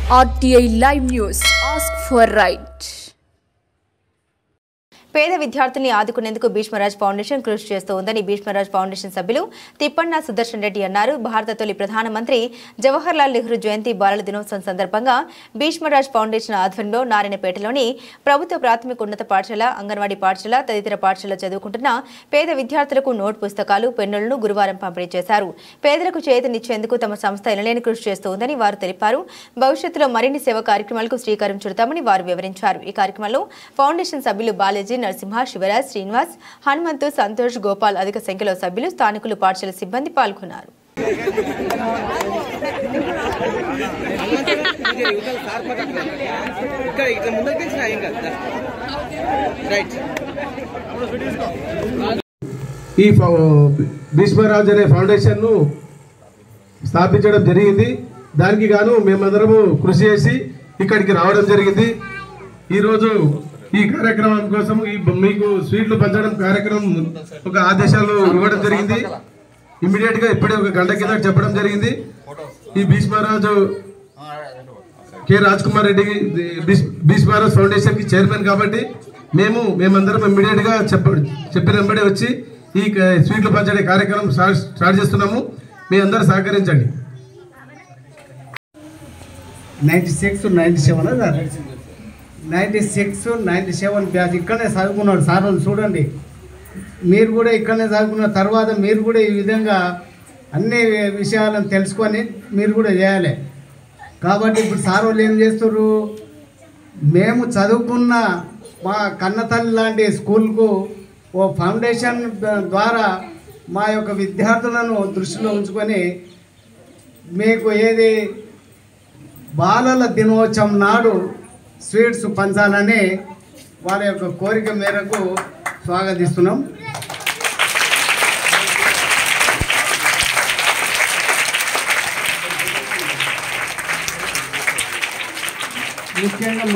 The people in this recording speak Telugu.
RTI Live News. Ask for right. పేద విద్యార్థుల్ని ఆదుకునేందుకు భీష్మరాజ్ ఫౌండేషన్ కృషి చేస్తూ ఉందని భీష్మరాజ్ ఫౌండేషన్ సభ్యులు తిప్పన్న సుదర్శన్ రెడ్డి అన్నారు. భారత తొలి ప్రధానమంత్రి జవహర్లాల్ నెహ్రూ జయంతి బాలల దినోత్సవం సందర్భంగా భీష్మరాజ్ ఫౌండేషన్ ఆధ్వర్యంలో నారాయణపేటలోని ప్రభుత్వ ప్రాథమిక ఉన్నత పాఠశాల, అంగన్వాడీ పాఠశాల తదితర పాఠశాల చదువుకుంటున్న పేద విద్యార్థులకు నోట్ పుస్తకాలు, పెన్నులను గురువారం పంపిణీ చేశారు. పేదలకు చేతనిచ్చేందుకు తమ సంస్థ ఎనలేని కృషి చేస్తూ ఉందని వారు తెలిపారు. భవిష్యత్తులో మరిన్ని సేవా కార్యక్రమాలకు శ్రీకారం చుడతామని వారు వివరించారు. ఈ కార్యక్రమంలో ఫౌండేషన్ సభ్యులు బాలాజీ, నరసింహ, శివరాజ్, శ్రీనివాస్, హనుమంతు, సంతోష్, గోపాల్ అధిక సంఖ్యలో సభ్యులు, స్థానికులు, పాఠశాల సిబ్బంది పాల్గొన్నారు. ఈ భీష్మరాజ్ అనే ఫౌండేషన్ ను స్థాపించడం జరిగింది. దానికి గాను మేమందరము కృషి చేసి ఇక్కడికి రావడం జరిగింది. ఈరోజు ఈ కార్యక్రమం కోసం మీకు స్వీట్లు పంచడం కార్యక్రమం ఒక ఆదేశాలు ఇవ్వడం జరిగింది. ఇమీడియట్ గా ఇప్పుడే ఒక గంట కింద చెప్పడం జరిగింది. ఈ భీష్మరాజు కె రాజ్ కుమార్ రెడ్డి భీష్మరాజ్ ఫౌండేషన్ కి చైర్మన్ కాబట్టి మేమందరం ఇమీడియట్ గా చెప్పినప్పుడే వచ్చి ఈ స్వీట్లు పంచడే కార్యక్రమం స్టార్ట్ చేస్తున్నాము. మీ అందరూ సహకరించండి. 96-97 బ్యాచ్ ఇక్కడనే చదువుకున్నాడు సార్. వాళ్ళు చూడండి, మీరు కూడా ఇక్కడనే చదువుకున్న తర్వాత మీరు కూడా ఈ విధంగా అన్ని విషయాలను తెలుసుకొని మీరు కూడా చేయాలి. కాబట్టి ఇప్పుడు సార్ వాళ్ళు ఏం చేస్తారు, మేము చదువుకున్న మా కన్నతల్లి లాంటి స్కూల్కు ఓ ఫౌండేషన్ ద్వారా మా యొక్క విద్యార్థులను దృష్టిలో ఉంచుకొని మీకు ఏది బాలల దినోత్సవం నాడు స్వీట్స్ పంచాలని వాళ్ళ యొక్క కోరిక మేరకు స్వాగతిస్తున్నాం. ముఖ్యంగా